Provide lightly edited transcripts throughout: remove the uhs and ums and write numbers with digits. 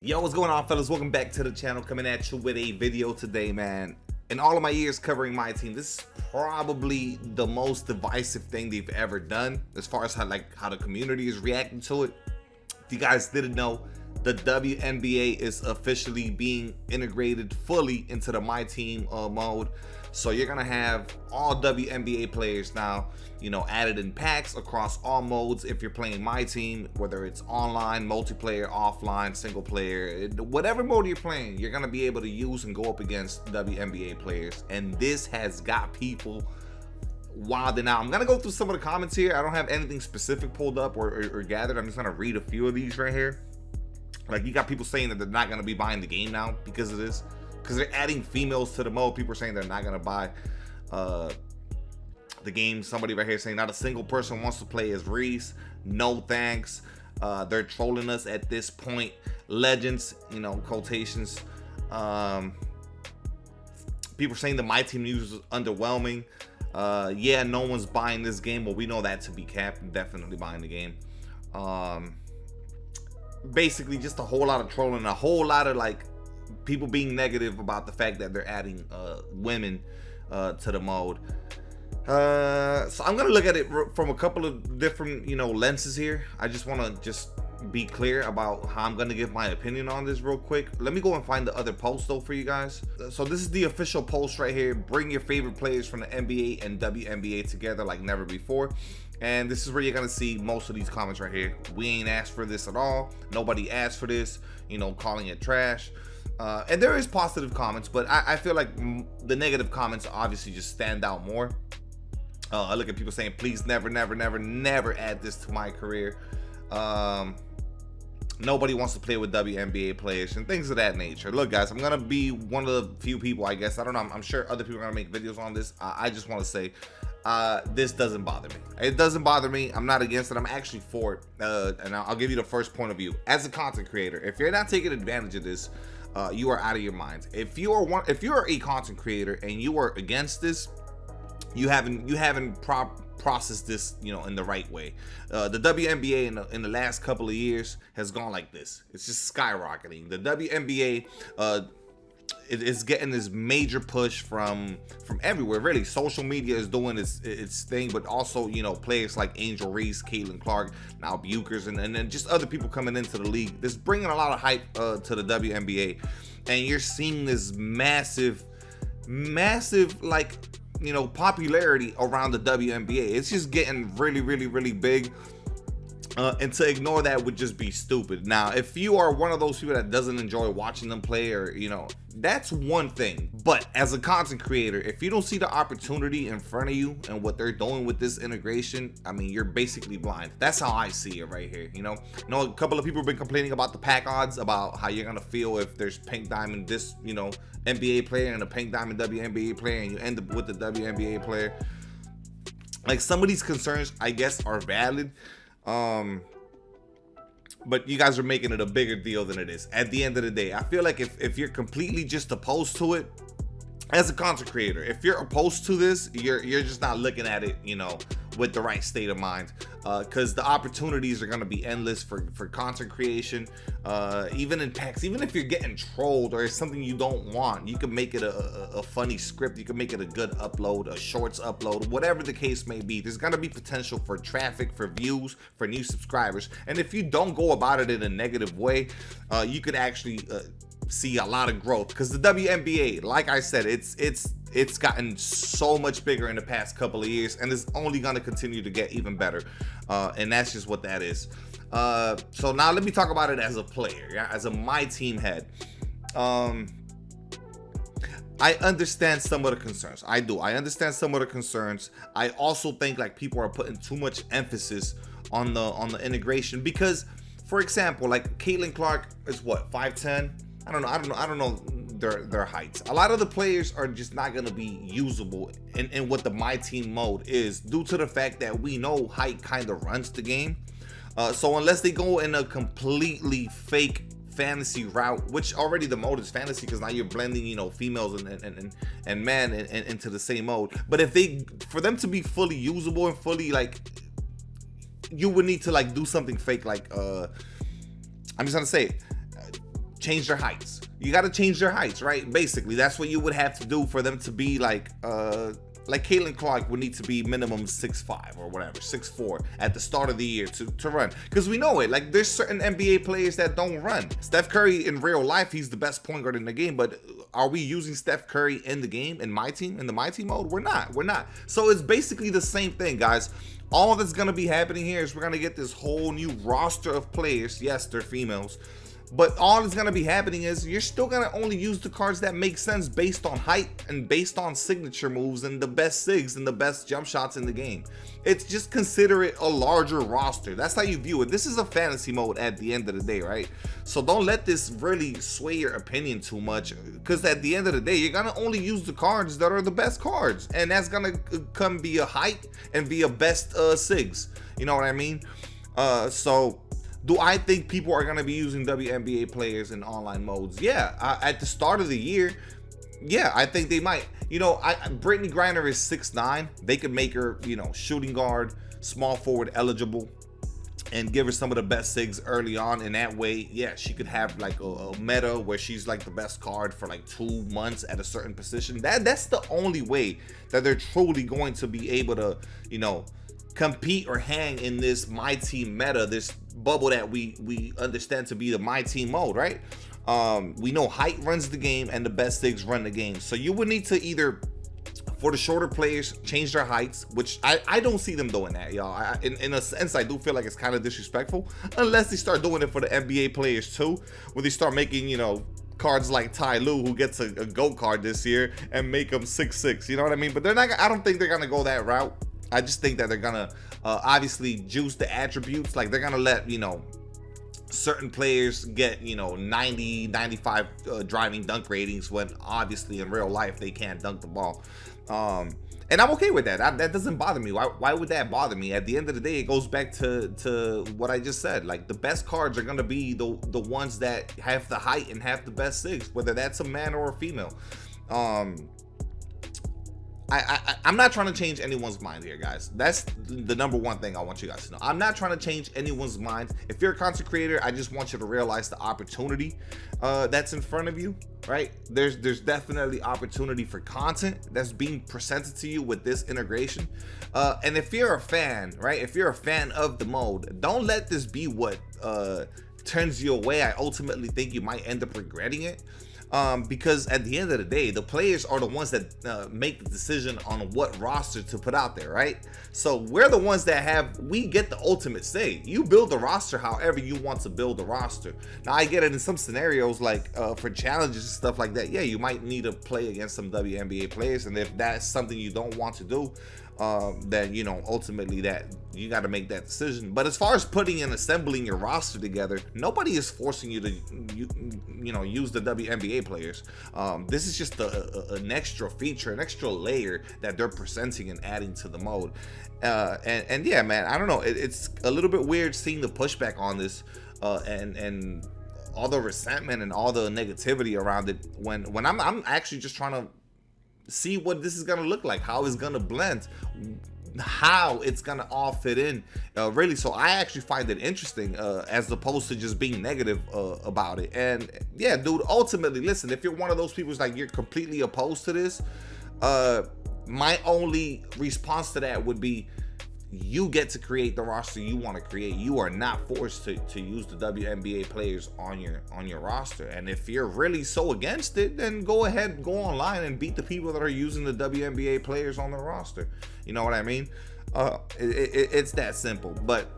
Yo, what's going on, fellas? Welcome back to the channel. Coming at you with a video today, man. In all of my years covering my team, this is probably the most divisive thing they've ever done as far as how the community is reacting to it. If you guys didn't know, the WNBA is officially being integrated fully into the Myteam mode. So you're gonna have all WNBA players now, added in packs across all modes. If you're playing Myteam, whether it's online, multiplayer, offline, single player, whatever mode you're playing, you're gonna be able to use and go up against WNBA players. And this has got people wilding out. I'm gonna go through some of the comments here. I don't have anything specific pulled up or gathered. I'm just gonna read a few of these right here. Like, you got people saying that they're not gonna be buying the game now because of this, because they're adding females to the mode. People are saying they're not gonna buy the game. Somebody right here saying not a single person wants to play as Reese. No thanks. They're trolling us at this point. Legends, quotations. People are saying the Myteam news is underwhelming. Yeah, no one's buying this game, but we know that to be capped. I'm definitely buying the game. Basically just a whole lot of trolling, a whole lot of people being negative about the fact that they're adding women to the mode. So I'm gonna look at it from a couple of different lenses here. I just want to be clear about how I'm gonna give my opinion on this real quick. Let me go and find the other post though for you guys. So this is the official post right here. Bring your favorite players from the NBA and WNBA together like never before. And this is where you're gonna see most of these comments right here. We ain't asked for this at all. Nobody asked for this, calling it trash. And there is positive comments, but I feel like the negative comments obviously just stand out more. I look at people saying, please never add this to my career. Nobody wants to play with WNBA players and things of that nature. Look, guys, I'm gonna be one of the few people, I guess. I don't know, I'm sure other people are gonna make videos on this. I just want to say, this doesn't bother me. It doesn't bother me. I'm not against it. I'm actually for it. And I'll give you the first point of view. As a content creator, if you're not taking advantage of this, you are out of your mind. If you are a content creator and you are against this, you haven't processed this in the right way. The WNBA in the last couple of years has gone like this. It's just skyrocketing. The WNBA it's getting this major push from everywhere. Really, social media is doing its thing, but also players like Angel Reese, Caitlin Clark, now Bukers, and then just other people coming into the league. This bringing a lot of hype to the WNBA, and you're seeing this massive popularity around the WNBA. It's just getting really big. And to ignore that would just be stupid. Now, if you are one of those people that doesn't enjoy watching them play, or that's one thing. But as a content creator, if you don't see the opportunity in front of you and what they're doing with this integration, I mean, you're basically blind. That's how I see it right here. A couple of people have been complaining about the pack odds, about how you're gonna feel if there's pink diamond this NBA player and a pink diamond WNBA player, and you end up with the WNBA player. Like, some of these concerns, I guess, are valid. But you guys are making it a bigger deal than it is. At the end of the day, I feel like if you're completely just opposed to it, as a content creator, if you're opposed to this, you're just not looking at it with the right state of mind, because the opportunities are going to be endless for content creation. Even in packs, even if you're getting trolled or it's something you don't want, you can make it a funny script. You can make it a good upload, a shorts upload, whatever the case may be. There's going to be potential for traffic, for views, for new subscribers. And if you don't go about it in a negative way, you could actually see a lot of growth, because the WNBA, like I said, it's gotten so much bigger in the past couple of years, and it's only going to continue to get even better, and that's just what that is. So now let me talk about it as a player, as a Myteam head. I understand some of the concerns. I understand some of the concerns. I also think people are putting too much emphasis on the integration, because, for example, Caitlin Clark is what, 5'10". I don't know their heights. A lot of the players are just not going to be usable in what the Myteam mode is, due to the fact that we know height kind of runs the game. So unless they go in a completely fake fantasy route, which already the mode is fantasy, because now you're blending females and men into the same mode. But for them to be fully usable and fully you would need to do something fake, I'm just gonna say it. change their heights. You got to change their heights, right? Basically, that's what you would have to do for them to be like Caitlin Clark would need to be minimum 6'5" or whatever, 6'4" at the start of the year to run. Because we know it, like there's certain NBA players that don't run. Steph Curry in real life, he's the best point guard in the game, but are we using Steph Curry in the game, in Myteam, in the Myteam mode? We're not. So it's basically the same thing, guys. All that's gonna be happening here is we're gonna get this whole new roster of players. Yes, they're females. But all that's going to be happening is you're still going to only use the cards that make sense based on height and based on signature moves and the best sigs and the best jump shots in the game. It's just consider it a larger roster. That's how you view it. This is a fantasy mode at the end of the day, right? So don't let this really sway your opinion too much, because at the end of the day, you're going to only use the cards that are the best cards. And that's going to come via height and via best sigs. You know what I mean? So... do I think people are going to be using WNBA players in online modes? Yeah, at the start of the year, yeah, I think they might. You know, Brittany Griner is 6'9". They could make her, you know, shooting guard, small forward eligible, and give her some of the best sigs early on. In that way, yeah, she could have like a meta where she's like the best card for like 2 months at a certain position. That's the only way that they're truly going to be able to, you know, compete or hang in this Myteam meta, this bubble that we understand to be the Myteam mode, right? We know height runs the game and the best sigs run the game. So you would need to either, for the shorter players, change their heights, which I don't see them doing that, y'all. In a sense, I do feel like it's kind of disrespectful, unless they start doing it for the NBA players too, where they start making, you know, cards like Ty Lue, who gets a GOAT card this year, and make them 6'6", you know what I mean? But they're not, I don't think they're gonna go that route. I just think that they're gonna obviously juice the attributes. Like they're gonna let, you know, certain players get, you know, 90, 95 driving dunk ratings, when obviously in real life they can't dunk the ball. And I'm okay with that. That doesn't bother me. Why would that bother me? At the end of the day, it goes back to what I just said. Like the best cards are gonna be the ones that have the height and have the best sigs, whether that's a man or a female. I'm not trying to change anyone's mind here, guys. That's the number one thing I want you guys to know. I'm not trying to change anyone's mind. If you're a content creator, I just want you to realize the opportunity that's in front of you, right? There's definitely opportunity for content that's being presented to you with this integration. And if you're a fan, right? If you're a fan of the mode, don't let this be what turns you away. I ultimately think you might end up regretting it. Because at the end of the day, the players are the ones that make the decision on what roster to put out there, right? So we're the ones that we get the ultimate say. You build the roster however you want to build the roster. Now I get it in some scenarios, like for challenges and stuff like that. Yeah, you might need to play against some WNBA players, and if that's something you don't want to do, then, you know, ultimately that you got to make that decision. But as far as putting and assembling your roster together, nobody is forcing you to you know, use the WNBA players. This is just an extra feature, an extra layer that they're presenting and adding to the mode. And yeah, man, I don't know, it's a little bit weird seeing the pushback on this, and all the resentment and all the negativity around it, when I'm actually just trying to see what this is gonna look like, how it's gonna blend, how it's gonna all fit in, really. So I actually find it interesting, as opposed to just being negative about it. And yeah, dude, ultimately, listen, if you're one of those people who's like, you're completely opposed to this, my only response to that would be, you get to create the roster you want to create. You are not forced to use the WNBA players on your roster. And if you're really so against it, then go ahead, go online and beat the people that are using the WNBA players on their roster. You know what I mean? It's that simple. But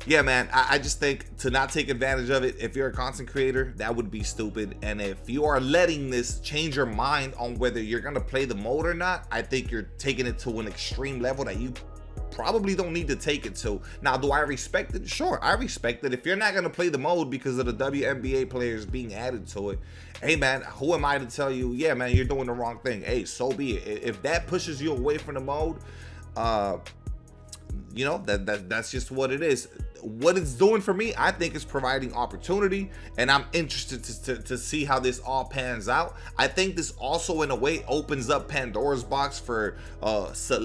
yeah, man, I just think to not take advantage of it, if you're a content creator, that would be stupid. And if you are letting this change your mind on whether you're going to play the mode or not, I think you're taking it to an extreme level that you probably don't need to take it to. Now, do I respect it? Sure, I respect it. If you're not going to play the mode because of the WNBA players being added to it, hey, man, who am I to tell you, yeah, man, you're doing the wrong thing? Hey, so be it. If that pushes you away from the mode, you know, that's just what it is. What it's doing for me, I think, is providing opportunity, and I'm interested to see how this all pans out. I think this also, in a way, opens up Pandora's box for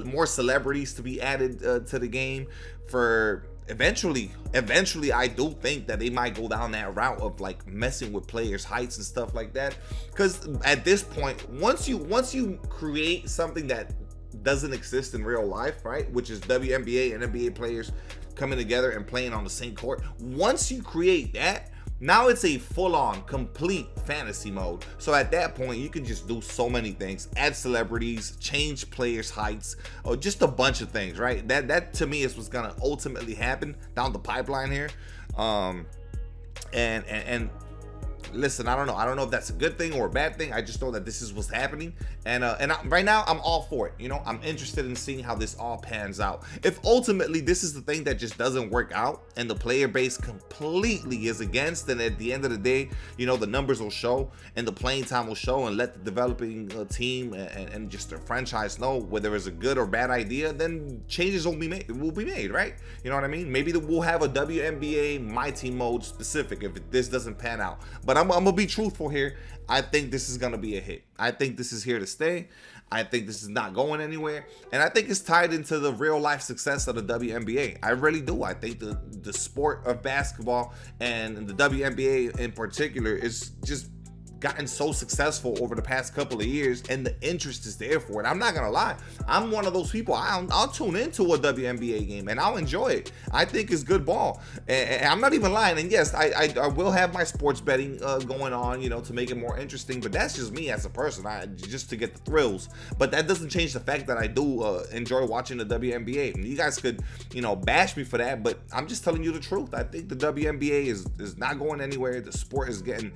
more celebrities to be added to the game, for eventually I do think that they might go down that route of like messing with players' heights and stuff like that, because at this point, once you create something that doesn't exist in real life, right, which is WNBA and NBA players coming together and playing on the same court, once you create that, now it's a full-on complete fantasy mode. So at that point, you can just do so many things, add celebrities, change players' heights, or just a bunch of things, right? That to me is what's gonna ultimately happen down the pipeline here. And listen, I don't know if that's a good thing or a bad thing. I just know that this is what's happening, and right now I'm all for it. You know, I'm interested in seeing how this all pans out. If ultimately this is the thing that just doesn't work out and the player base completely is against, then at the end of the day, you know, the numbers will show and the playing time will show, and let the developing team and just their franchise know whether it's a good or bad idea. Then changes will be made, right? You know what I mean? Maybe we'll have a WNBA Myteam mode specific if this doesn't pan out. But I'm gonna be truthful here. I think this is gonna be a hit. I think this is here to stay. I think this is not going anywhere, and I think it's tied into the real life success of the WNBA. I really do. I think the sport of basketball and the WNBA in particular is just gotten so successful over the past couple of years, and the interest is there for it. I'm not gonna lie, I'm one of those people. I'll tune into a WNBA game and I'll enjoy it. I think it's good ball, and I'm not even lying. And yes, I will have my sports betting going on, you know, to make it more interesting, but that's just me as a person, just to get the thrills. But that doesn't change the fact that I do enjoy watching the WNBA. And you guys could, you know, bash me for that, but I'm just telling you the truth. I think the WNBA is not going anywhere. The sport is getting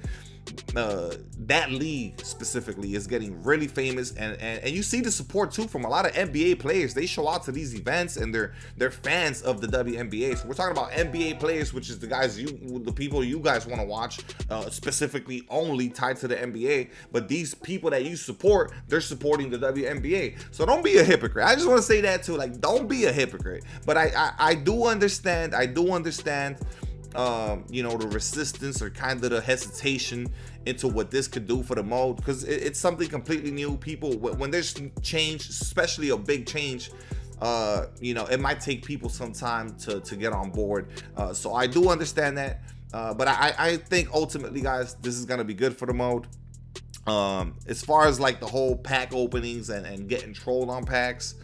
that league specifically is getting really famous, and you see the support too from a lot of NBA players. They show out to these events and they're fans of the WNBA. So we're talking about NBA players, which is the people you guys want to watch, specifically only tied to the NBA. But these people that you support, they're supporting the WNBA. So don't be a hypocrite. I just want to say that too. Like, don't be a hypocrite. But I do understand. You know, the resistance or kind of the hesitation into what this could do for the mode, because it's something completely new. People, when there's change, especially a big change, you know, it might take people some time to get on board. So I do understand that, but I think ultimately, guys, this is gonna be good for the mode. As far as like the whole pack openings and getting trolled on packs,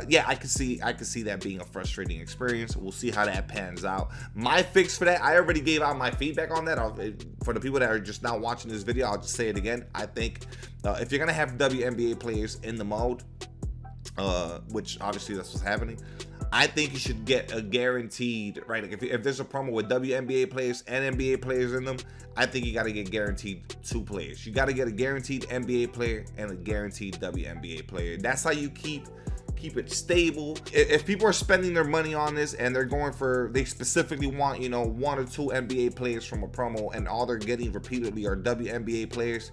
yeah, I can see that being a frustrating experience. We'll see how that pans out. My fix for that, I already gave out my feedback on that. For the people that are just now watching this video, I'll just say it again. I think if you're gonna have WNBA players in the mode, which obviously that's what's happening, I think you should get a guaranteed, right? Like if there's a promo with WNBA players and NBA players in them, I think you got to get guaranteed 2 players. You got to get a guaranteed NBA player and a guaranteed WNBA player. That's how you keep it stable. If people are spending their money on this and they specifically want, you know, 1 or 2 NBA players from a promo, and all they're getting repeatedly are WNBA players,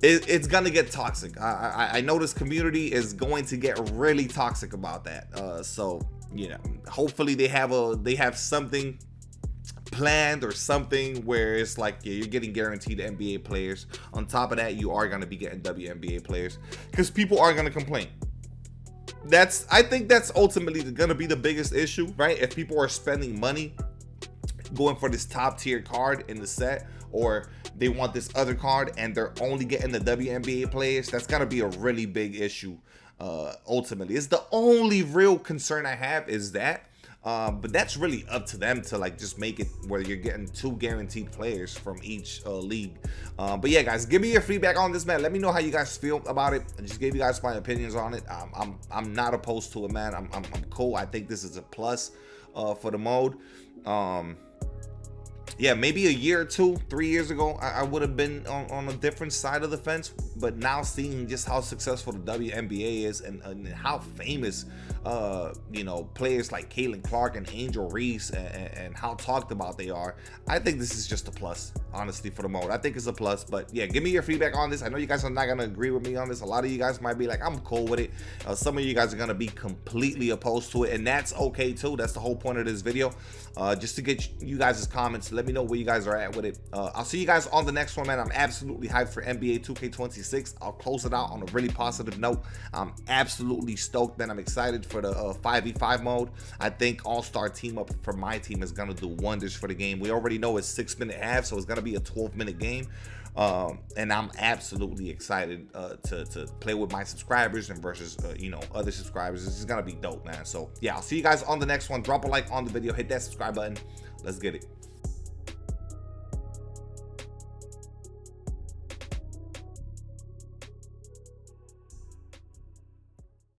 it's gonna get toxic. I know this community is going to get really toxic about that. So, you know, hopefully they have something planned or something where it's like, yeah, you're getting guaranteed NBA players. On top of that, you are gonna be getting WNBA players, because people are gonna complain. I think that's ultimately gonna be the biggest issue, right? If people are spending money going for this top tier card in the set, or they want this other card and they're only getting the WNBA players, that's gonna be a really big issue. Ultimately, it's the only real concern I have is that. But that's really up to them to like just make it where you're getting 2 guaranteed players from each league. But yeah, guys, give me your feedback on this, man. Let me know how you guys feel about it. I just gave you guys my opinions on it. I'm not opposed to it, man. I'm cool. I think this is a plus for the mode. Yeah, maybe a year or 2, 3 years ago, I would have been on a different side of the fence. But now seeing just how successful the WNBA is and how famous, you know, players like Caitlin Clark and Angel Reese and how talked about they are, I think this is just a plus, honestly, for the mode. I think it's a plus. But yeah, give me your feedback on this. I know you guys are not gonna agree with me on this. A lot of you guys might be like, I'm cool with it. Some of you guys are gonna be completely opposed to it, and that's okay too. That's the whole point of this video, just to get you guys' comments. Let me know where you guys are at with it. I'll see you guys on the next one, man. I'm absolutely hyped for NBA 2K26. I'll close it out on a really positive note. I'm absolutely stoked, man. I'm excited for the 5v5 mode. I think all-star team up for my team is gonna do wonders for the game. We already know it's 6-minute half, so it's gonna be a 12-minute game. And I'm absolutely excited to play with my subscribers and versus you know, other subscribers. This is gonna be dope, man. So yeah, I'll see you guys on the next one. Drop a like on the video, hit that subscribe button. Let's get it.